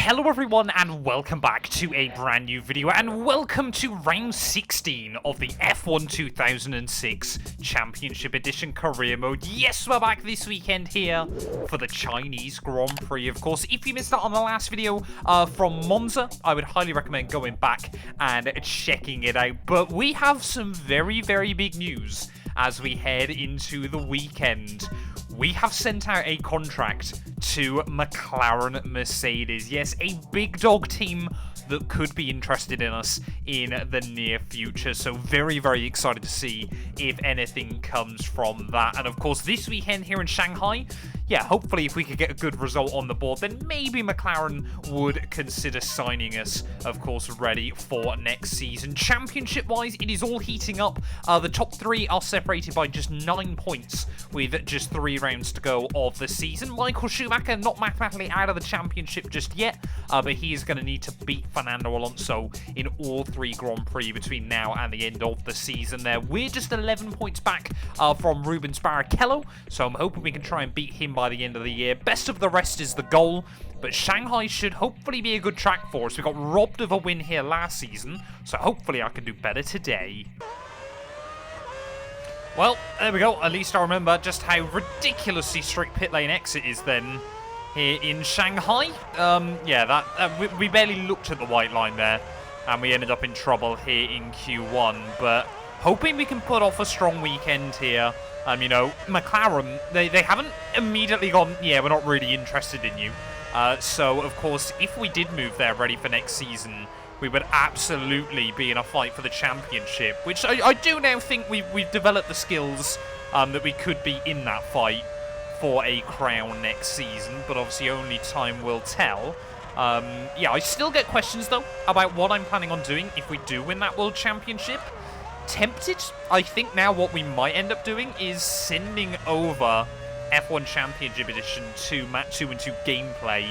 Hello everyone and welcome back to a brand new video and welcome to round 16 of the F1 2006 Championship Edition Career Mode. Yes, we're back this weekend here for the Chinese Grand Prix, of course. If you missed out on the last video from Monza, I would highly recommend going back and checking it out. But we have some very, very big news as we head into the weekend. We have sent out a contract to McLaren Mercedes. Yes, a big dog team that could be interested in us in the near future. So very, very excited to see if anything comes from that. And of course, this weekend here in Shanghai, yeah, hopefully if we could get a good result on the board, then maybe McLaren would consider signing us, of course, ready for next season. Championship-wise, it is all heating up. The top three are separated by just 9 points with just 3 rounds to go of the season. Michael Schumacher not mathematically out of the championship just yet, but he is going to need to beat Fernando Alonso in all 3 Grand Prix between now and the end of the season there. We're just 11 points back from Rubens Barrichello, so I'm hoping we can try and beat him by the end of the year. Best of the rest is the goal, but Shanghai should hopefully be a good track for us. We got robbed of a win here last season, so hopefully I can do better today. Well, there we go. At least I remember just how ridiculously strict pit lane exit is then here in Shanghai. Yeah, we barely looked at the white line there, and we ended up in trouble here in Q1. But hoping we can put off a strong weekend here. You know, McLaren, they haven't immediately gone, yeah, we're not really interested in you. So, of course, if we did move there ready for next season, we would absolutely be in a fight for the championship, which I do now think we've developed the skills that we could be in that fight for a crown next season, but obviously only time will tell. Yeah, I still get questions, though, about what I'm planning on doing if we do win that World Championship. Tempted. I think now what we might end up doing is sending over F1 Championship Edition to Match 2 and 2 gameplay,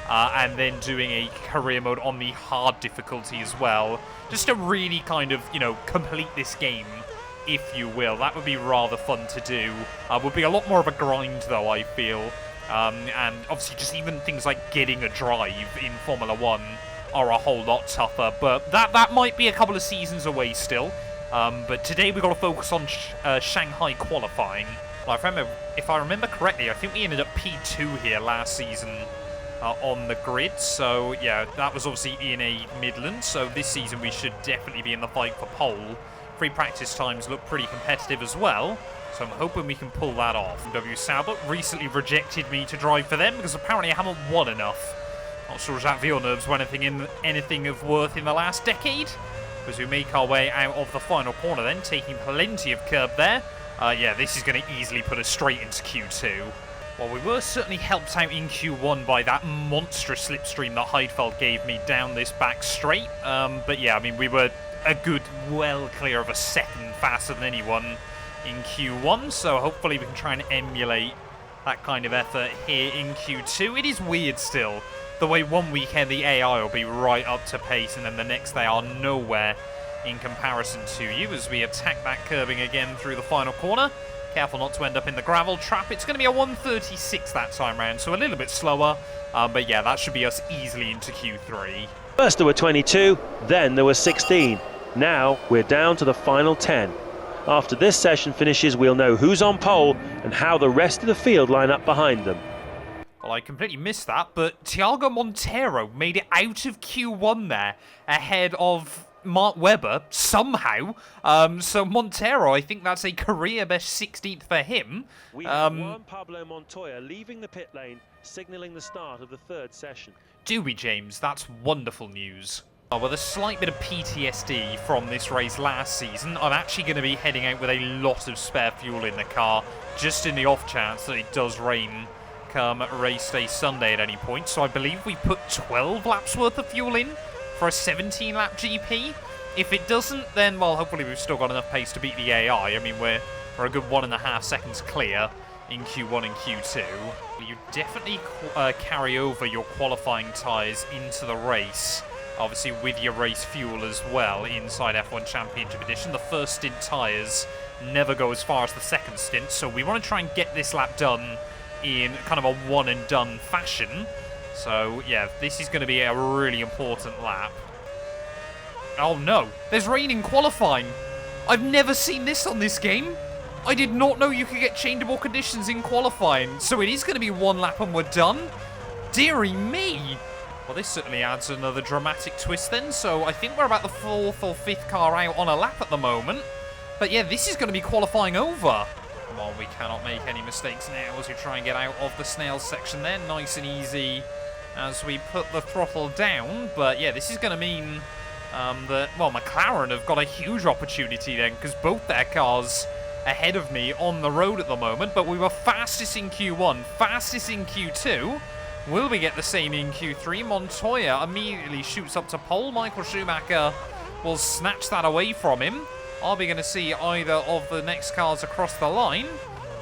and then doing a career mode on the hard difficulty as well, just to really kind of, you know, complete this game, if you will. That would be rather fun to do. Would be a lot more of a grind, though, I feel. And obviously just even things like getting a drive in Formula 1 are a whole lot tougher, but that might be a couple of seasons away still. But today we've got to focus on Shanghai qualifying. Well, if I remember correctly, I think we ended up P2 here last season on the grid. So, yeah, that was obviously in a Midland. So this season we should definitely be in the fight for pole. Free practice times look pretty competitive as well. So I'm hoping we can pull that off. W. Sauber recently rejected me to drive for them because apparently I haven't won enough. Not sure Jacques Villeneuve's won anything of worth in the last decade. As we make our way out of the final corner then, taking plenty of curb there. Yeah, this is going to easily put us straight into Q2. Well, we were certainly helped out in Q1 by that monstrous slipstream that Heidfeld gave me down this back straight. But yeah, I mean, we were a good, well clear of a second faster than anyone in Q1. So hopefully we can try and emulate that kind of effort here in Q2. It is weird still. The way one weekend the AI will be right up to pace and then the next they are nowhere in comparison to you as we attack that curbing again through the final corner. Careful not to end up in the gravel trap. It's going to be a 136 that time round, so a little bit slower. But yeah, that should be us easily into Q3. First there were 22, then there were 16. Now we're down to the final 10. After this session finishes, we'll know who's on pole and how the rest of the field line up behind them. Well, I completely missed that, but Thiago Monteiro made it out of Q1 there, ahead of Mark Webber, somehow. So Monteiro, I think that's a career best 16th for him. We have Juan Pablo Montoya leaving the pit lane, signalling the start of the 3rd session. Do we, James? That's wonderful news. With a slight bit of PTSD from this race last season, I'm actually going to be heading out with a lot of spare fuel in the car, just in the off chance that it does rain come race day Sunday at any point. So I believe we put 12 laps worth of fuel in for a 17-lap GP. If it doesn't, then, well, hopefully we've still got enough pace to beat the AI. I mean, we're a good 1.5 seconds clear in Q1 and Q2. You definitely carry over your qualifying tyres into the race, obviously with your race fuel as well inside F1 Championship Edition. The first stint tyres never go as far as the second stint, so we want to try and get this lap done in kind of a one and done fashion. So, yeah, this is going to be a really important lap. Oh, no. There's rain in qualifying. I've never seen this on this game. I did not know you could get changeable conditions in qualifying. So it is going to be one lap and we're done? Dearie me. Well, this certainly adds another dramatic twist then. So I think we're about the 4th or 5th car out on a lap at the moment. But yeah, this is going to be qualifying over. Come on, we cannot make any mistakes now as we try and get out of the snails section there. Nice and easy as we put the throttle down. But yeah, this is going to mean that, well, McLaren have got a huge opportunity then, because both their cars ahead of me on the road at the moment. But we were fastest in Q1, fastest in Q2. Will we get the same in Q3? Montoya immediately shoots up to pole. Michael Schumacher will snatch that away from him. Are we going to see either of the next cars across the line?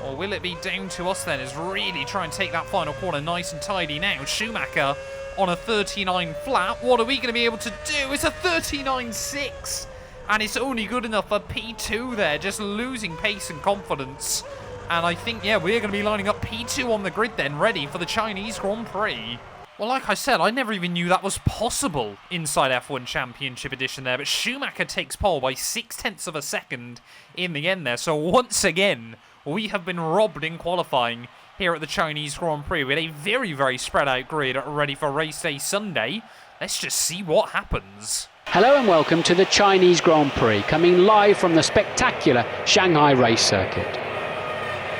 Or will it be down to us then as really try and take that final corner nice and tidy now? Schumacher on a 39 flat. What are we going to be able to do? It's a 39.6. And it's only good enough for P2 there. Just losing pace and confidence. And I think, yeah, we're going to be lining up P2 on the grid then, ready for the Chinese Grand Prix. Well, like I said, I never even knew that was possible inside F1 Championship Edition there. But Schumacher takes pole by 0.6 of a second in the end there. So once again, we have been robbed in qualifying here at the Chinese Grand Prix with a very, very spread out grid ready for race day Sunday. Let's just see what happens. Hello and welcome to the Chinese Grand Prix, coming live from the spectacular Shanghai race circuit.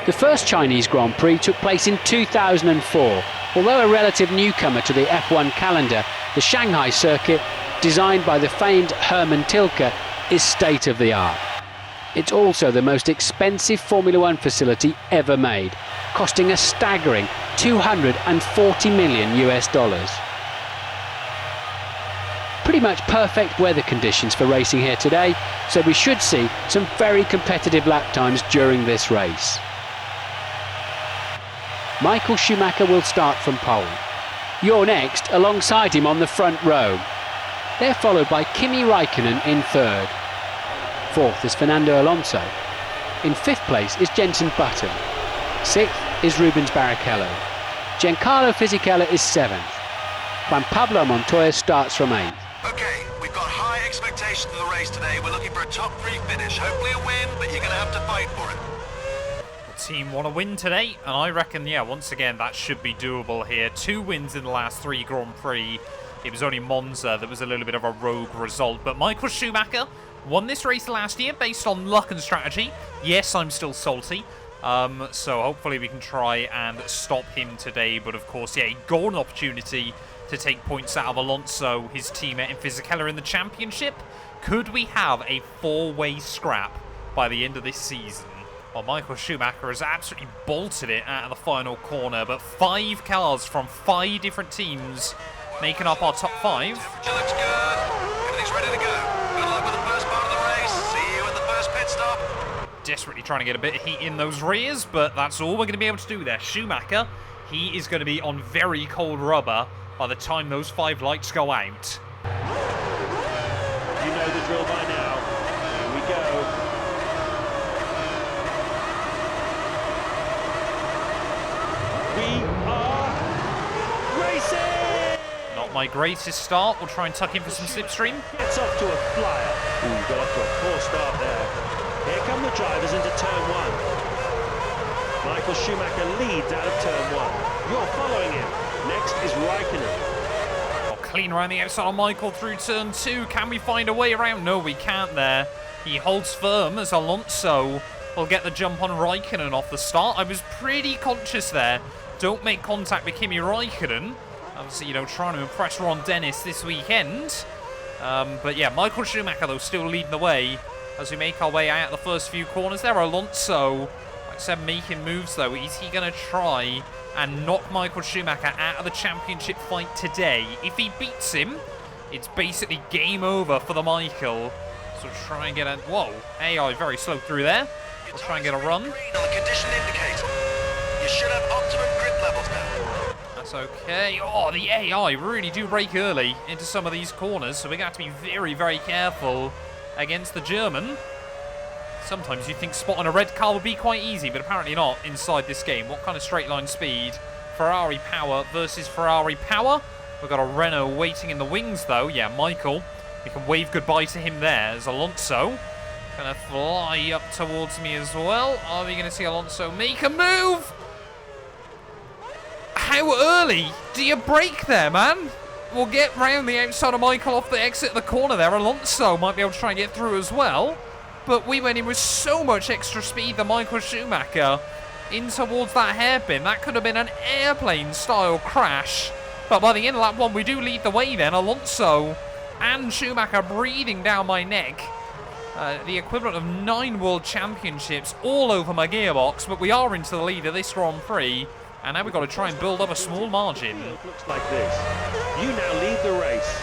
The first Chinese Grand Prix took place in 2004. Although a relative newcomer to the F1 calendar, the Shanghai circuit, designed by the famed Hermann Tilke, is state-of-the-art. It's also the most expensive Formula One facility ever made, costing a staggering $240 million US. Pretty much perfect weather conditions for racing here today, so we should see some very competitive lap times during this race. Michael Schumacher will start from pole. You're next alongside him on the front row. They're followed by Kimi Raikkonen in third. Fourth is Fernando Alonso. In fifth place is Jenson Button. Sixth is Rubens Barrichello. Giancarlo Fisichella is seventh. Juan Pablo Montoya starts from eighth. Okay, we've got high expectations for the race today. We're looking for a top 3 finish. Hopefully a win, but you're going to have to fight for it. Team want to win today, and I reckon, yeah, once again, that should be doable here. 2 wins in the last 3 Grand Prix. It was only Monza that was a little bit of a rogue result, but Michael Schumacher won this race last year based on luck and strategy. Yes, I'm still salty, so hopefully we can try and stop him today, but of course, yeah, a golden opportunity to take points out of Alonso, his teammate in Fisichella in the championship. Could we have a 4-way scrap by the end of this season? Well, Michael Schumacher has absolutely bolted it out of the final corner, but 5 cars from 5 different teams making up our top 5. Temperature looks good. Everything's ready to go. Good luck with the first part of the race. See you at the first pit stop. Desperately trying to get a bit of heat in those rears, but that's all we're going to be able to do there. Schumacher, he is going to be on very cold rubber by the time those 5 lights go out. You know the drill by now. Here we go. We are racing! Not my greatest start. We'll try and tuck in for some slipstream. Gets off to a flyer. Ooh, got off to a poor start there. Here come the drivers into turn 1. Michael Schumacher leads out of turn 1. You're following him. Next is Raikkonen. Oh, clean around the outside on Michael through turn 2. Can we find a way around? No, we can't there. He holds firm as Alonso will get the jump on Raikkonen off the start. I was pretty conscious there. Don't make contact with Kimi Raikkonen. Obviously, you know, trying to impress Ron Dennis this weekend. But yeah, Michael Schumacher, though, still leading the way as we make our way out the first few corners there. Alonso, like I said, making moves, though. Is he going to try and knock Michael Schumacher out of the championship fight today? If he beats him, it's basically game over for the Michael. So try and get a... Whoa, AI very slow through there. We'll try and get a run. Green on the condition indicator. You should have optimum grid levels now. That's okay. Oh, the AI really do brake early into some of these corners, so we're going to have to be very, very careful against the German. Sometimes you think spotting a red car would be quite easy, but apparently not inside this game. What kind of straight line speed Ferrari power versus Ferrari power. We've got a Renault waiting in the wings, though. Yeah, Michael. We can wave goodbye to him there as Alonso. Gonna fly up towards me as well. Are we gonna see Alonso make a move? How early do you brake there, man? We'll get round the outside of Michael off the exit of the corner there. Alonso might be able to try and get through as well. But we went in with so much extra speed than Michael Schumacher in towards that hairpin. That could have been an airplane-style crash. But by the end of lap 1, we do lead the way then. Alonso and Schumacher breathing down my neck. The equivalent of 9 World Championships all over my gearbox. But we are into the lead of this Grand Prix. And now we've got to try and build up a small margin. It looks like this. You now lead the race.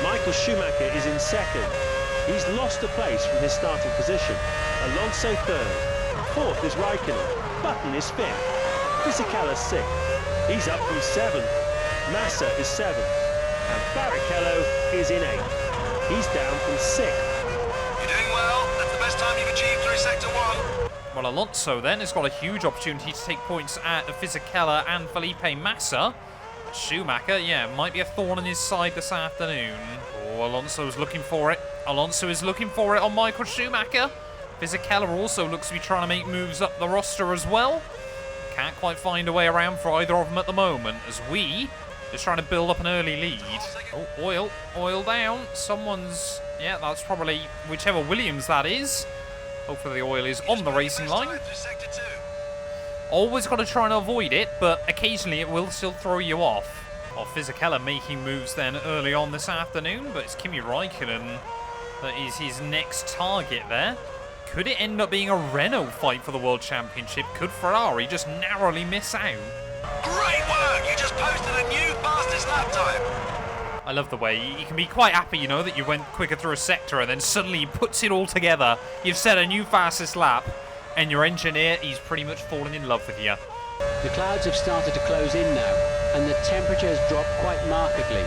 Michael Schumacher is in second. He's lost a place from his starting position. Alonso third. Fourth is Raikkonen. Button is fifth. Fisichella sixth. He's up from seventh. Massa is seventh. And Barrichello is in eighth. He's down from sixth. You're doing well. That's the best time you've achieved through Sector 1. Well, Alonso then has got a huge opportunity to take points at Fisichella and Felipe Massa. Schumacher, yeah, might be a thorn in his side this afternoon. Oh, Alonso's looking for it. Alonso is looking for it on Michael Schumacher. Fisichella also looks to be trying to make moves up the roster as well. Can't quite find a way around for either of them at the moment, as we just trying to build up an early lead. Oh, oil down. Someone's, yeah, that's probably whichever Williams that is. Hopefully the oil is on the racing line. Always got to try and avoid it, but occasionally it will still throw you off. Well, Fisichella making moves then early on this afternoon, but it's Kimi Raikkonen that is his next target there. Could it end up being a Renault fight for the World Championship? Could Ferrari just narrowly miss out? Great work! You just posted a new fastest lap time. I love the way you can be quite happy, you know, that you went quicker through a sector and then suddenly he puts it all together. You've set a new fastest lap and your engineer, he's pretty much fallen in love with you. The clouds have started to close in now and the temperature has dropped quite markedly.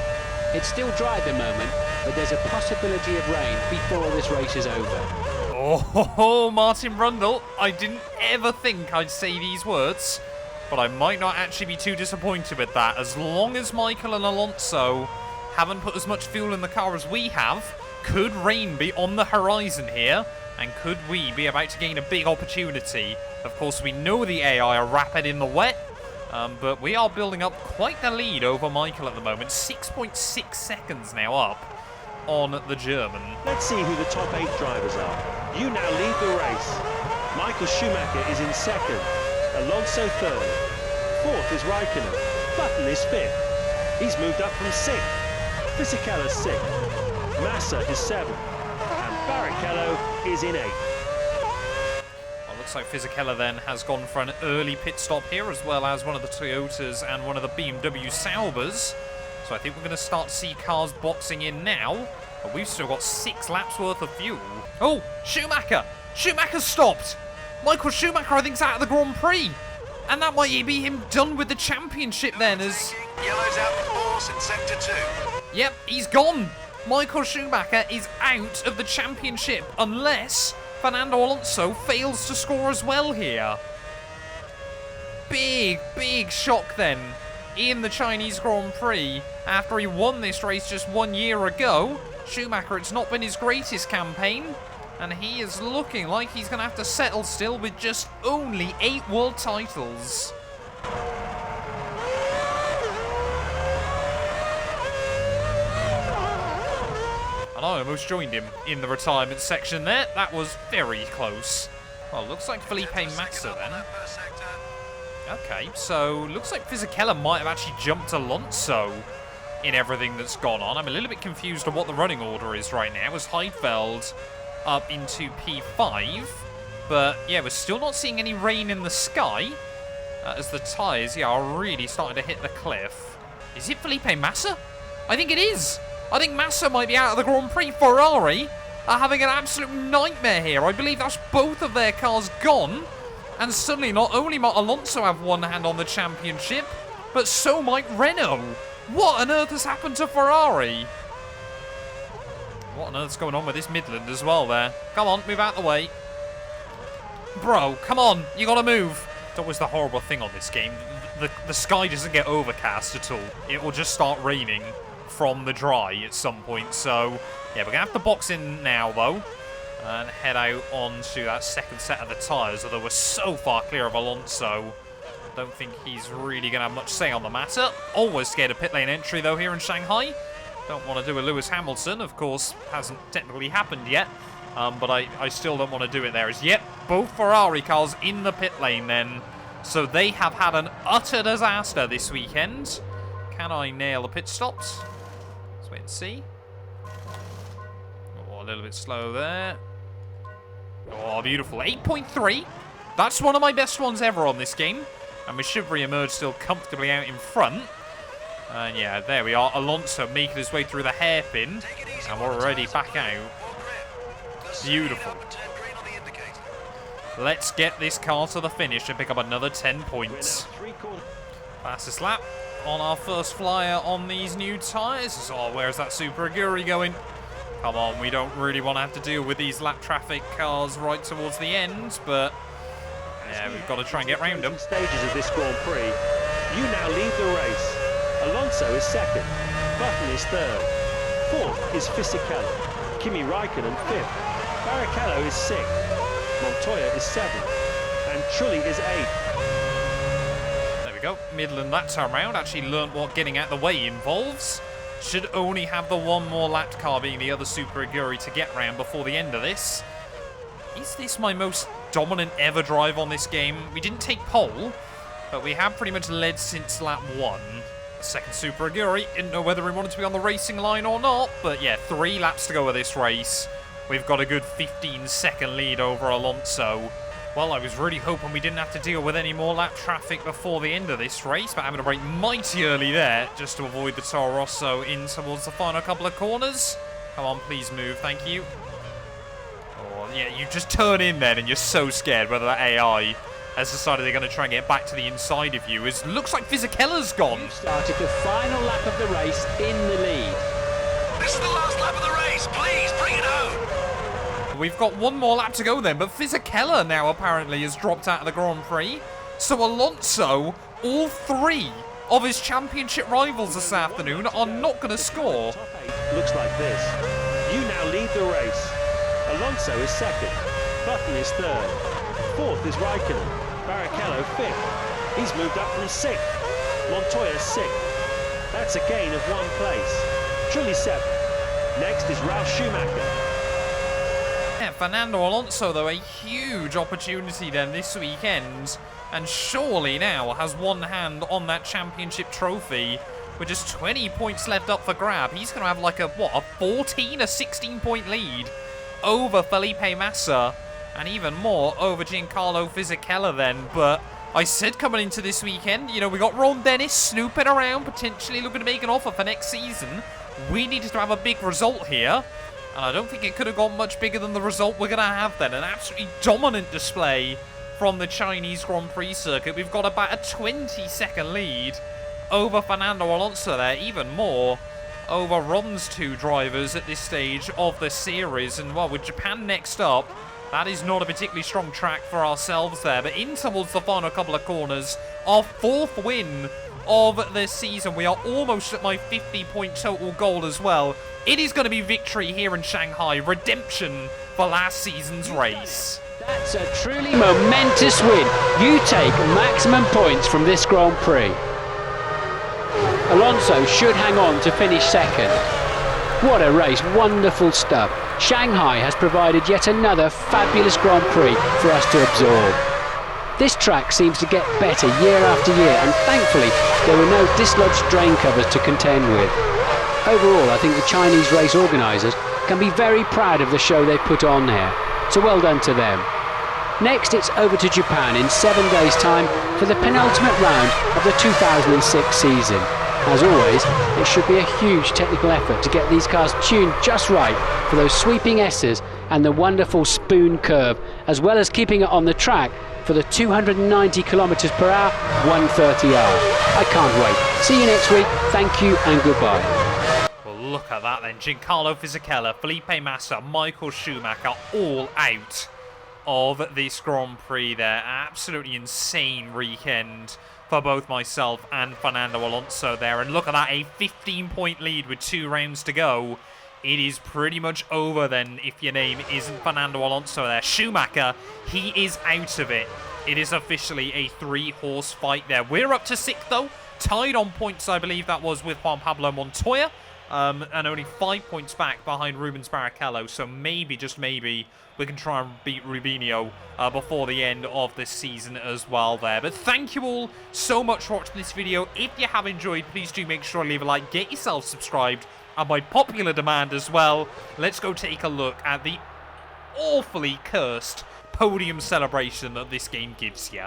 It's still dry at the moment, but there's a possibility of rain before this race is over. Oh, Martin Brundle, I didn't ever think I'd say these words, but I might not actually be too disappointed with that. As long as Michael and Alonso haven't put as much fuel in the car as we have, could rain be on the horizon here? And could we be about to gain a big opportunity? Of course, we know the AI are rapid in the wet, but we are building up quite the lead over Michael at the moment. 6.6 seconds now up on the German. Let's see who the top 8 drivers are. You now lead the race. Michael Schumacher is in second. Alonso third. Fourth is Raikkonen. Button is fifth. He's moved up from sixth. Fisichella sixth. Massa is seventh. And Barrichello is in eighth. Well, looks like Fisichella then has gone for an early pit stop here, as well as one of the Toyotas and one of the BMW Saubers. So I think we're going to start to see cars boxing in now. But we've still got 6 laps worth of fuel. Oh, Schumacher! Schumacher stopped! Michael Schumacher, I think, is out of the Grand Prix. And that might be him done with the championship then, as... Yellow's out the force in Sector 2. Yep, he's gone. Michael Schumacher is out of the championship, unless Fernando Alonso fails to score as well here. Big shock then in the Chinese Grand Prix. After he won this race just 1 year ago, Schumacher, it's not been his greatest campaign, and he is looking like he's going to have to settle still with just only 8 world titles. And I almost joined him in the retirement section there. That was very close. Well, looks like Felipe Massa then. Okay, so looks like Fisichella might have actually jumped Alonso in everything that's gone on. I'm a little bit confused on what the running order is right now. It was Heidfeld up into P5, but yeah, we're still not seeing any rain in the sky as the tyres, yeah, are really starting to hit the cliff. Is it Felipe Massa? I think it is. I think Massa might be out of the Grand Prix. Ferrari are having an absolute nightmare here. I believe that's both of their cars gone. And suddenly, not only might Alonso have one hand on the championship, but so might Renault. What on earth has happened to Ferrari? What on earth's going on with this Midland as well there? Come on, move out the way. Bro, come on. You got to move. It's always the horrible thing on this game. the sky doesn't get overcast at all. It will just start raining from the dry at some point. So, yeah, we're going to have to box in now, though, and head out onto that second set of the tyres, although we're so far clear of Alonso. Don't think he's really going to have much say on the matter. Always scared of pit lane entry, though, here in Shanghai. Don't want to do a Lewis Hamilton. Of course, hasn't technically happened yet. But I still don't want to do it there as yet. Both Ferrari cars in the pit lane then. So they have had an utter disaster this weekend. Can I nail the pit stops? Let's wait and see. Oh, a little bit slow there. Oh, beautiful. 8.3. That's one of my best ones ever on this game. And we should re-emerge still comfortably out in front. And yeah, there we are. Alonso making his way through the hairpin. And we're already back out. Beautiful. Let's get this car to the finish and pick up another 10 points. Fastest lap on our first flyer on these new tyres. Oh, where's that Super Aguri going? Come on, we don't really want to have to deal with these lap traffic cars right towards the end, but yeah, we've got to try and get round them. Stages of this Grand Prix, you now lead the race. Alonso is second, Button is third, fourth is Fisichella, Kimi Raikkonen fifth, Barrichello is sixth, Montoya is seventh, and Trulli is eighth. There we go, Midland that time round actually learnt what getting out the way involves. Should only have the one more lapped car being the other Super Aguri to get round before the end of this. Is this my most dominant ever drive on this game? We didn't take pole, but we have pretty much led since lap 1. The second Super Aguri, didn't know whether we wanted to be on the racing line or not, but yeah, 3 laps to go of this race. We've got a good 15-second lead over Alonso. Well, I was really hoping we didn't have to deal with any more lap traffic before the end of this race, but having to brake mighty early there just to avoid the Toro Rosso in towards the final couple of corners. Come on, please move, thank you. Oh, yeah, you just turn in then and you're so scared whether that AI has decided they're going to try and get back to the inside of you. It looks like Fisichella's gone. Started the final lap of the race in the lead. This is the last lap of the race. Please bring it home. We've got one more lap to go then, but Fisichella now apparently has dropped out of the Grand Prix. So Alonso, all 3 of his championship rivals this afternoon are not going to score. Top 8 looks like this. You now lead the race. Alonso is second, Button is third, fourth is Raikkonen, Barrichello fifth. He's moved up from 6th. Montoya 6th. That's a gain of 1 place. Trulli 7th. Next is Ralf Schumacher. Yeah, Fernando Alonso, though, a huge opportunity then this weekend, and surely now has one hand on that championship trophy with just 20 points left up for grab. He's going to have like a 14, a 16-point lead over Felipe Massa, and even more over Giancarlo Fisichella then. But I said coming into this weekend, you know, we got Ron Dennis snooping around, potentially looking to make an offer for next season. We needed to have a big result here. And I don't think it could have gone much bigger than the result we're going to have then. An absolutely dominant display from the Chinese Grand Prix circuit. We've got about a 20-second lead over Fernando Alonso there. Even more over Ron's 2 drivers at this stage of the series. And, well, with Japan next up, that is not a particularly strong track for ourselves there. But in towards the final couple of corners, our 4th win of the season. We are almost at my 50-point total goal as well. It is going to be victory here in Shanghai. Redemption for last season's race. That's a truly momentous win. You take maximum points from this Grand Prix. Alonso should hang on to finish second. What a race, wonderful stuff. Shanghai has provided yet another fabulous Grand Prix for us to absorb. This track seems to get better year after year, and thankfully there were no dislodged drain covers to contend with. Overall, I think the Chinese race organisers can be very proud of the show they put on here, so well done to them. Next, it's over to Japan in 7 days' time for the penultimate round of the 2006 season. As always, it should be a huge technical effort to get these cars tuned just right for those sweeping S's and the wonderful spoon curve, as well as keeping it on the track for the 290 kilometers per hour, 130 hour. I can't wait. See you next week. Thank you and goodbye. Well, look at that then. Giancarlo Fisichella, Felipe Massa, Michael Schumacher all out of this Grand Prix there. Absolutely insane weekend for both myself and Fernando Alonso there. And look at that, a 15-point lead with 2 rounds to go. It is pretty much over then if your name isn't Fernando Alonso there. Schumacher, he is out of it. It is officially a 3-horse fight there. We're up to 6th though. Tied on points, I believe that was with Juan Pablo Montoya. And only 5 points back behind Rubens Barrichello. So maybe, just maybe, we can try and beat Rubinho before the end of this season as well there. But thank you all so much for watching this video. If you have enjoyed, please do make sure to leave a like, get yourself subscribed. And by popular demand as well, let's go take a look at the awfully cursed podium celebration that this game gives you.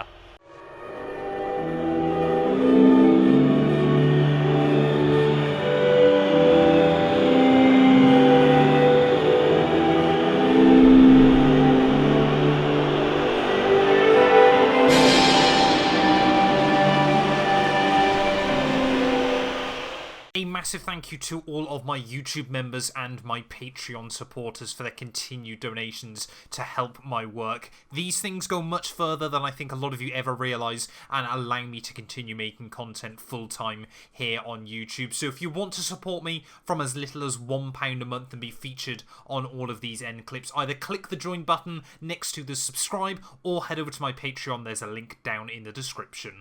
Massive thank you to all of my YouTube members and my Patreon supporters for their continued donations to help my work. These things go much further than I think a lot of you ever realise and allow me to continue making content full-time here on YouTube. So if you want to support me from as little as £1 a month and be featured on all of these end clips, either click the join button next to the subscribe or head over to my Patreon. There's a link down in the description.